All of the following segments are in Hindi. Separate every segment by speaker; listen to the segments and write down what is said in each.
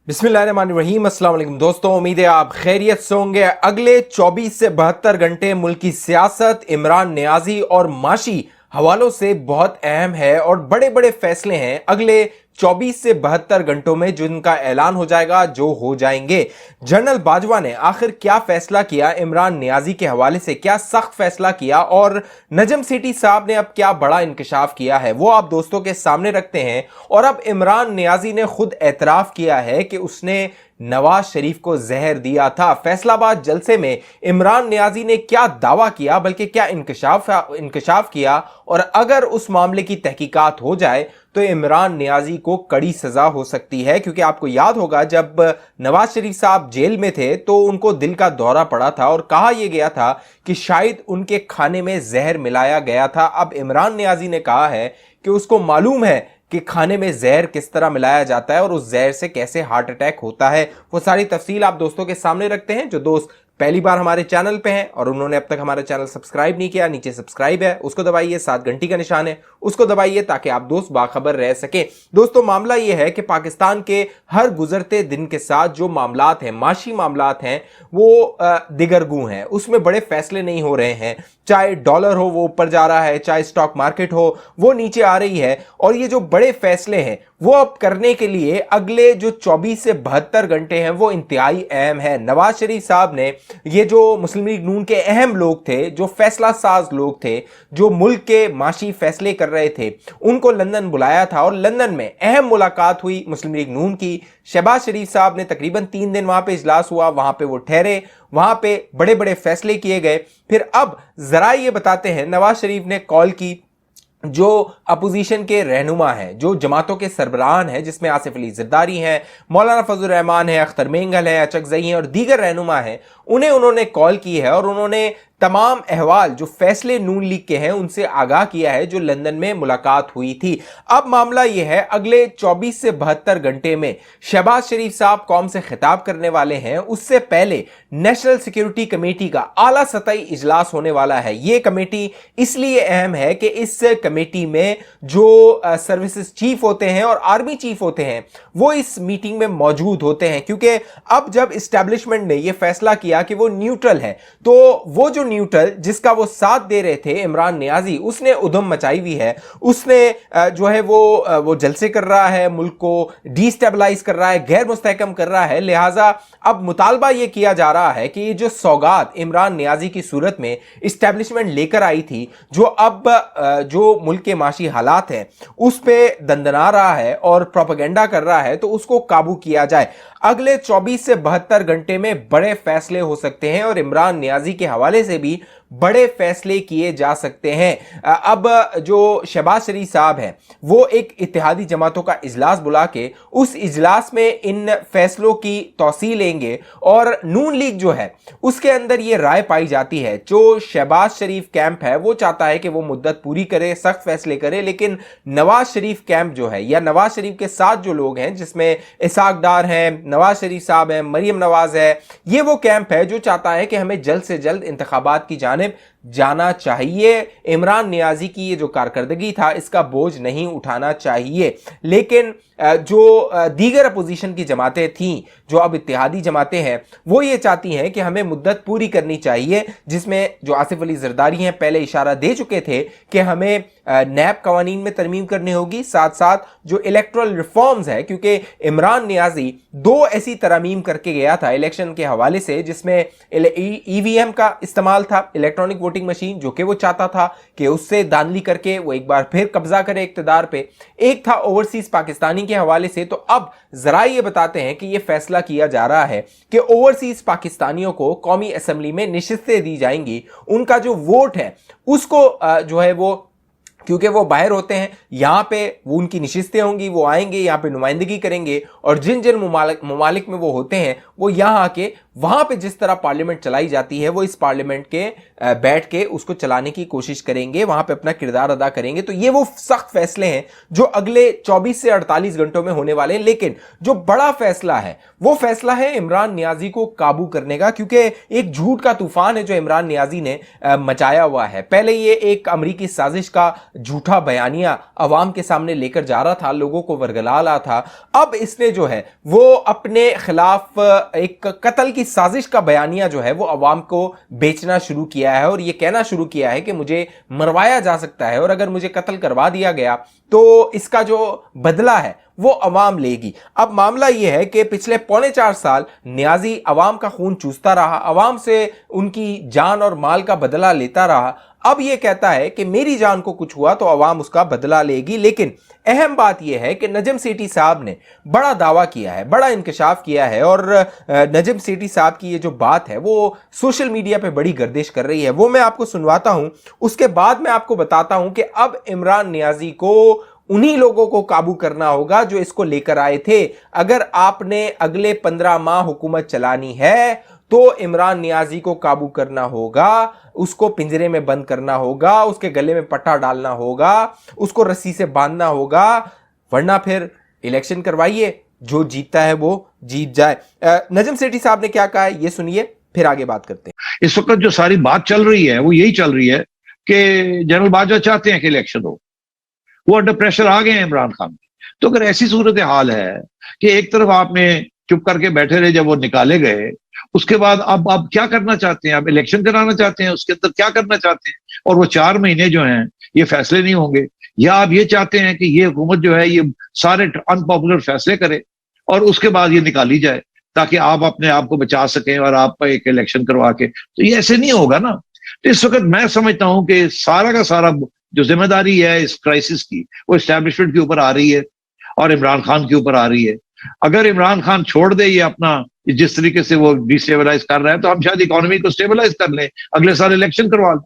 Speaker 1: बिस्मिल्लाहिर्रहमानिर्रहीम। अस्सलाम वालेकुम दोस्तों, उम्मीद है आप खैरियत से होंगे। अगले 24 से 72 घंटे मुल्क की सियासत इमरान नियाजी और माशी हवालों से बहुत अहम है और बड़े बड़े फैसले हैं अगले 24 से 72 घंटों में जिनका ऐलान हो जाएगा, जो हो जाएंगे। जनरल बाजवा ने आखिर क्या फैसला किया इमरान नियाजी के हवाले से, क्या सख्त फैसला किया और नजम सेठी साहब ने अब क्या बड़ा इंकशाफ किया है, वो आप दोस्तों के सामने रखते हैं। और अब इमरान नियाजी ने खुद एतराफ किया है कि उसने नवाज शरीफ को जहर दिया था। फैसलाबाद जलसे में इमरान नियाजी ने क्या दावा किया, बल्कि क्या इंकशाफ किया, और अगर उस मामले की तहकीकात हो जाए तो इमरान नियाजी को कड़ी सजा हो सकती है। क्योंकि आपको याद होगा जब नवाज शरीफ साहब जेल में थे तो उनको दिल का दौरा पड़ा था और कहा यह गया था कि शायद उनके खाने में जहर मिलाया गया था। अब इमरान नियाजी ने कहा है कि उसको मालूम है कि खाने में जहर किस तरह मिलाया जाता है और उस जहर से कैसे हार्ट अटैक होता है। वो सारी तफसील आप दोस्तों के सामने रखते हैं। जो दोस्त पहली बार हमारे चैनल पे हैं और उन्होंने अब तक हमारा चैनल सब्सक्राइब नहीं किया, नीचे सब्सक्राइब है उसको दबाइए, साथ घंटी का निशान है उसको दबाइए ताकि आप दोस्त बाखबर रह सके। दोस्तों, मामला यह है कि पाकिस्तान के हर गुजरते दिन के साथ जो मामलात हैं, माशी मामलात हैं, वो दिगरगू हैं। उसमें बड़े फैसले नहीं हो रहे हैं। चाहे डॉलर हो वो ऊपर जा रहा है, चाहे स्टॉक मार्केट हो वो नीचे आ रही है। और ये जो बड़े फैसले हैं वो अब करने के लिए अगले जो 24 से 72 घंटे हैं वो इंतहाई अहम है। नवाज शरीफ साहब ने, ये जो मुस्लिम लीग नून के अहम लोग थे, जो फैसला साज लोग थे, जो मुल्क के माशी फैसले कर रहे थे, उनको लंदन बुलाया था और लंदन में अहम मुलाकात हुई मुस्लिम लीग नून की। शहबाज शरीफ साहब ने तकरीबन 3 दिन वहां पे इजलास हुआ, वहां पे वो ठहरे, वहां पे बड़े बड़े फैसले किए गए। फिर अब जरा ये बताते हैं, नवाज शरीफ ने कॉल की जो अपोजिशन के रहनुमा हैं, जो जमातों के सरबराहान हैं, जिसमें आसिफ अली जरदारी हैं, मौलाना फजल रहमान है, अख्तर मेंगल है, अचकजई हैं और दीगर रहनुमा हैं, उन्हें उन्होंने कॉल की है और उन्होंने तमाम अहवाल जो फैसले नून लीग के हैं उनसे आगाह किया है जो लंदन में मुलाकात हुई थी। अब मामला यह है, अगले 24 से 72 घंटे में शहबाज शरीफ साहब कौम से खिताब करने वाले हैं। उससे पहले नेशनल सिक्योरिटी कमेटी का आला सतही इजलास होने वाला है। यह कमेटी इसलिए अहम है कि इस कमेटी में जो सर्विसेज चीफ होते हैं और आर्मी चीफ होते हैं वो इस मीटिंग में मौजूद होते हैं। क्योंकि अब जब इस्टेब्लिशमेंट ने यह फैसला किया कि वो न्यूट्रल है, तो वो जो न्यूट्रल जिसका वो साथ दे रहे थे इमरान नियाजी, उसने उधम मचाई हुई है। उसने जो है वो जलसे कर रहा है, मुल्क को डिस्टेबलाइज कर रहा है, गैर मुस्तहकम कर रहा है। लिहाजा अब मुतालबा यह किया जा रहा है कि ये जो सौगात इमरान नियाजी की सूरत में इस्टेब्लिशमेंट लेकर आई थी, जो अब जो मुल्क के माशी हालात हैं उस पर दंदना रहा है और प्रोपेगेंडा कर रहा है, तो उसको काबू किया जाए। अगले 24 से 72 घंटे में बड़े फैसले हो सकते हैं और इमरान नियाजी के हवाले से भी बड़े फैसले किए जा सकते हैं। अब जो शहबाज शरीफ साहब हैं वो एक इत्तेहादी जमातों का इजलास बुला के उस इजलास में इन फैसलों की तौसील लेंगे और नून लीग जो है उसके अंदर ये राय पाई जाती है, जो शहबाज शरीफ कैंप है वो चाहता है कि वो मुद्दत पूरी करे, सख्त फैसले करे, लेकिन नवाज शरीफ कैंप जो है या नवाज शरीफ के साथ जो लोग हैं, जिसमें इसाक डार हैं, नवाज शरीफ साहब हैं, मरियम नवाज है, ये वो कैंप है जो चाहता है कि हमें जल्द से जल्द इंतखाबात की जानिब जाना चाहिए। इमरान नियाजी की ये जो कारकर्दगी था इसका बोझ नहीं उठाना चाहिए। लेकिन जो दीगर अपोजिशन की जमातें थीं, जो अब इत्तेहादी जमातें हैं, वो ये चाहती हैं कि हमें मुद्दत पूरी करनी चाहिए, जिसमें जो आसिफ अली जरदारी हैं पहले इशारा दे चुके थे कि हमें नैब कवानीन में तरमीम करनी होगी, साथ साथ जो इलेक्ट्रल रिफॉर्म्स है, क्योंकि इमरान नियाजी 2 ऐसी तरमीम करके गया था इलेक्शन के हवाले से, जिसमें ईवीएम का इस्तेमाल था, इलेक्ट्रॉनिक वोटिंग मशीन, जो कि वो चाहता था कि उससे धांधली करके वो एक बार फिर कब्जा करे इक्तदार पे। एक था ओवरसीज पाकिस्तानी के हवाले से। तो अब जरा ये बताते हैं कि ये फैसला किया जा रहा है कि ओवरसीज पाकिस्तानियों को कौमी असेंबली में निशिस्तें दी जाएंगी, उनका जो वोट है उसको जो है वो, क्योंकि वो बाहर होते हैं, यहाँ पे वो उनकी निशिस्तें होंगी, वो आएंगे यहाँ पे नुमाइंदगी करेंगे और जिन जिन ममालिक में वो होते हैं वो यहाँ आके वहां पे जिस तरह पार्लियामेंट चलाई जाती है वो इस पार्लियामेंट के बैठ के उसको चलाने की कोशिश करेंगे, वहां पे अपना किरदार अदा करेंगे। तो ये वो सख्त फैसले हैं जो अगले 24 से 48 घंटों में होने वाले हैं। लेकिन जो बड़ा फैसला है वो फैसला है इमरान नियाजी को काबू करने का, क्योंकि एक झूठ का तूफान है जो इमरान नियाजी ने मचाया हुआ है। पहले ये एक अमेरिकी साजिश का झूठा बयानिया अवाम के सामने लेकर जा रहा था, लोगों को वर्गला रहा था। अब इसने जो है वो अपने खिलाफ एक कत्ल की साजिश का बयानिया जो है वो अवाम को बेचना शुरू किया है और ये कहना शुरू किया है कि मुझे मरवाया जा सकता है और अगर मुझे कत्ल करवा दिया गया तो इसका जो बदला है वो अवाम लेगी। अब मामला यह है कि पिछले 4.25 साल नियाजी अवाम का खून चूसता रहा, अवाम से उनकी जान और माल का बदला लेता रहा। अब यह कहता है कि मेरी जान को कुछ हुआ तो अवाम उसका बदला लेगी। लेकिन अहम बात यह है कि नजम सेठी साहब ने बड़ा दावा किया है, बड़ा इंकशाफ किया है और नजम सेठी साहब की ये जो बात है वो सोशल मीडिया पे बड़ी गर्दिश कर रही है। वो मैं आपको सुनवाता हूं, उसके बाद मैं आपको बताता हूं कि अब इमरान नियाजी को उन्हीं लोगों को काबू करना होगा जो इसको लेकर आए थे। अगर आपने अगले 15 माह हुकूमत चलानी है तो इमरान नियाजी को काबू करना होगा, उसको पिंजरे में बंद करना होगा, उसके गले में पट्टा डालना होगा, उसको रस्सी से बांधना होगा, वरना फिर इलेक्शन करवाइए, जो जीतता है वो जीत जाए। नजम सेठी साहब ने क्या कहा है ये सुनिए, फिर आगे बात करते हैं।
Speaker 2: इस वक्त जो सारी बात चल रही है वो यही चल रही है कि जनरल बाजवा चाहते हैं कि इलेक्शन हो, वो अंडर प्रेशर आ गए हैं इमरान खान। तो अगर ऐसी सूरत हाल है कि एक तरफ आपने चुप करके बैठे रहे जब वो निकाले गए, उसके बाद अब क्या करना चाहते हैं? आप इलेक्शन कराना चाहते हैं, उसके अंदर क्या करना चाहते हैं? और वो 4 महीने जो हैं ये फैसले नहीं होंगे, या आप ये चाहते हैं कि ये हुकूमत जो है ये सारे अनपॉपुलर फैसले करे और उसके बाद ये निकाली जाए ताकि आप अपने आप को बचा सकें और आप एक इलेक्शन करवा के? तो ये ऐसे नहीं होगा ना। तो इस वक्त मैं समझता हूं कि सारा का सारा जो जिम्मेदारी है इस क्राइसिस की वो इस्टेब्लिशमेंट के ऊपर आ रही है और इमरान खान के ऊपर आ रही है। अगर इमरान खान छोड़ दे ये अपना जिस तरीके से वो डिस्टेबलाइज कर रहा है तो हम शायद इकोनॉमी को स्टेबलाइज कर लें, अगले साल इलेक्शन करवा लें।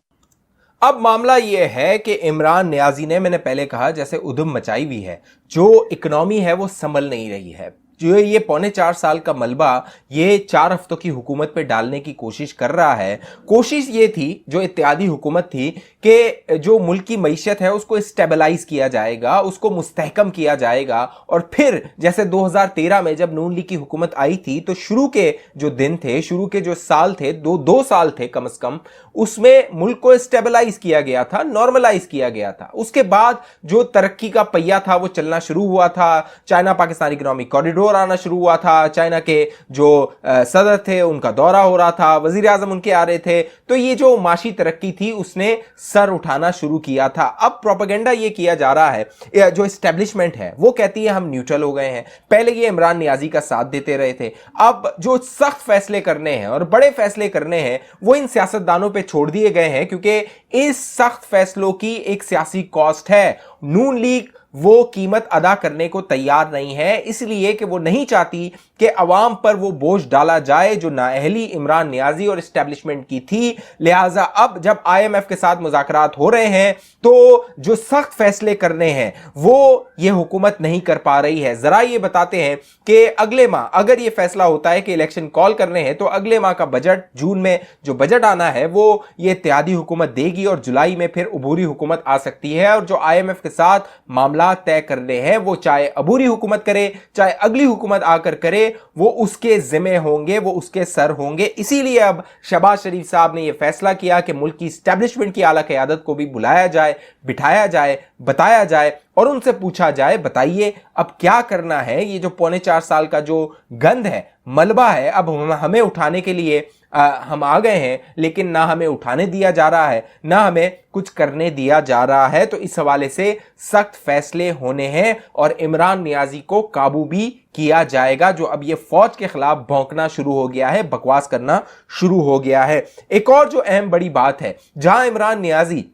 Speaker 1: अब मामला यह है कि इमरान नियाजी ने, मैंने पहले कहा, जैसे उधम मचाई हुई है, जो इकोनॉमी है वो संभल नहीं रही है। जो ये 4.25 साल का मलबा ये 4 हफ्तों की हुकूमत पे डालने की कोशिश कर रहा है। कोशिश ये थी जो इत्तेहादी हुकूमत थी कि जो मुल्क की मईशत है उसको स्टेबलाइज किया जाएगा, उसको मुस्तहकम किया जाएगा और फिर जैसे 2013 में जब नून लीग की हुकूमत आई थी तो शुरू के जो दिन थे, शुरू के जो साल थे, दो साल थे कम से कम, उसमें मुल्क को स्टेबलाइज किया गया था, नॉर्मलाइज किया गया था। उसके बाद जो तरक्की का पहिया था वो चलना शुरू हुआ था, चाइना पाकिस्तान इकोनॉमिक कॉरिडोर आना शुरू हुआ था, चाइना के जो सदर थे उनका दौरा हो रहा था, वजीर आजम उनके आ रहे थे। तो ये जो माशी तरक्की थी उसने सर उठाना शुरू किया था। अब प्रोपेगेंडा ये किया जा रहा है, जो एस्टेब्लिशमेंट है वो कहती है हम न्यूट्रल हो गए हैं, पहले ये इमरान नियाजी का साथ देते रहे थे। अब जो सख्त फैसले करने हैं और बड़े फैसले करने हैं वो इन सियासतदानों पे छोड़ दिए गए हैं, क्योंकि इस सख्त फैसलों की एक सियासी कॉस्ट है। नून लीग वो कीमत अदा करने को तैयार नहीं है, इसलिए कि वो नहीं चाहती कि अवाम पर वो बोझ डाला जाए जो नाअहली इमरान नियाजी और एस्टेब्लिशमेंट की थी। लिहाजा अब जब IMF के साथ मुज़ाकरात हो रहे हैं तो जो सख्त फैसले करने हैं वो ये हुकूमत नहीं कर पा रही है। जरा ये बताते हैं कि अगले माह अगर ये फैसला होता है कि इलेक्शन कॉल करने हैं तो अगले माह का बजट, जून में जो बजट आना है वो ये इत्तेहादी हुकूमत देगी और जुलाई में फिर अबूरी हुकूमत आ सकती है। और जो IMF के साथ मामला तय करने हैं वो चाहे अबूरी हुकूमत करे चाहे अगली हुकूमत आकर करे, वो उसके जिम्मे होंगे, वो उसके सर होंगे। इसीलिए अब शहबाज शरीफ साहब ने यह फैसला किया कि मुल्क की एस्टेब्लिशमेंट की आला क़यादत को भी बुलाया जाए, बिठाया जाए, बताया जाए और उनसे पूछा जाए बताइए अब क्या करना है। ये जो 4.25 साल का जो गंद है, मलबा है, अब हमें उठाने के लिए हम आ गए हैं, लेकिन ना हमें उठाने दिया जा रहा है ना हमें कुछ करने दिया जा रहा है। तो इस हवाले से सख्त फैसले होने हैं और इमरान नियाजी को काबू भी किया जाएगा, जो अब ये फौज के खिलाफ भौंकना शुरू हो गया है, बकवास करना शुरू हो गया है। एक और जो अहम बड़ी बात है, जहां इमरान नियाजी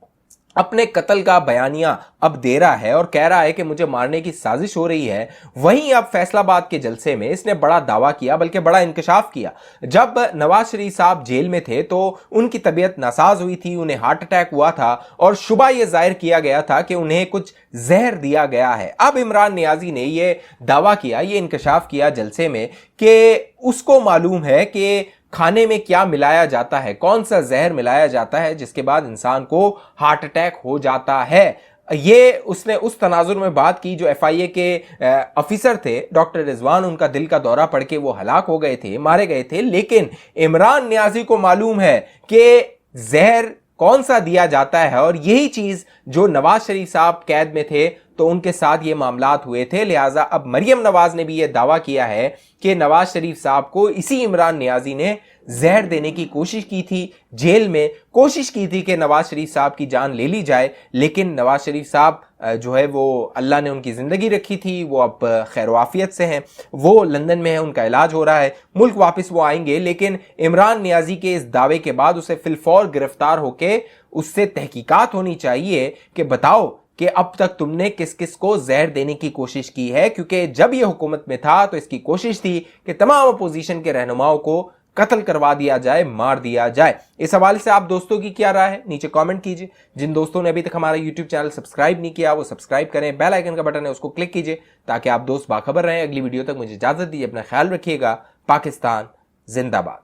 Speaker 1: अपने कत्ल का बयानिया अब दे रहा है और कह रहा है कि मुझे मारने की साजिश हो रही है, वहीं अब फैसलाबाद के जलसे में इसने बड़ा दावा किया, बल्कि बड़ा इंकशाफ किया। जब नवाज शरीफ साहब जेल में थे तो उनकी तबीयत नासाज हुई थी, उन्हें हार्ट अटैक हुआ था और शुबा यह जाहिर किया गया था कि उन्हें कुछ जहर दिया गया है। अब इमरान नियाजी ने यह दावा किया, यह इंकशाफ किया जलसे में कि उसको मालूम है कि खाने में क्या मिलाया जाता है, कौन सा जहर मिलाया जाता है जिसके बाद इंसान को हार्ट अटैक हो जाता है। ये उसने उस तनाजुर में बात की जो FIA के अफिसर थे डॉक्टर रिजवान, उनका दिल का दौरा पड़ के वो हलाक हो गए थे, मारे गए थे। लेकिन इमरान नियाजी को मालूम है कि जहर कौन सा दिया जाता है, और यही चीज जो नवाज शरीफ साहब कैद में थे तो उनके साथ ये मामलात हुए थे। लिहाजा अब मरियम नवाज ने भी ये दावा किया है कि नवाज शरीफ साहब को इसी इमरान नियाजी ने जहर देने की कोशिश की थी, जेल में कोशिश की थी कि नवाज शरीफ साहब की जान ले ली जाए। लेकिन नवाज शरीफ साहब जो है वो अल्लाह ने उनकी ज़िंदगी रखी थी, वो अब खैर वाफियत से हैं, वो लंदन में है, उनका इलाज हो रहा है, मुल्क वापस वो आएंगे। लेकिन इमरान नियाजी के इस दावे के बाद उसे फिलफौर गिरफ्तार होके उससे तहकीकात होनी चाहिए कि बताओ कि अब तक तुमने किस किस को जहर देने की कोशिश की है, क्योंकि जब ये हुकूमत में था तो इसकी कोशिश थी कि तमाम अपोजिशन के रहनुमाओं को कत्ल करवा दिया जाए, मार दिया जाए। इस हवाले से आप दोस्तों की क्या राय है, नीचे कमेंट कीजिए। जिन दोस्तों ने अभी तक हमारा यूट्यूब चैनल सब्सक्राइब नहीं किया वो सब्सक्राइब करें, बेल आइकन का बटन है उसको क्लिक कीजिए ताकि आप दोस्त बाखबर रहें। अगली वीडियो तक मुझे इजाजत दीजिए, अपना ख्याल रखिएगा। पाकिस्तान जिंदाबाद।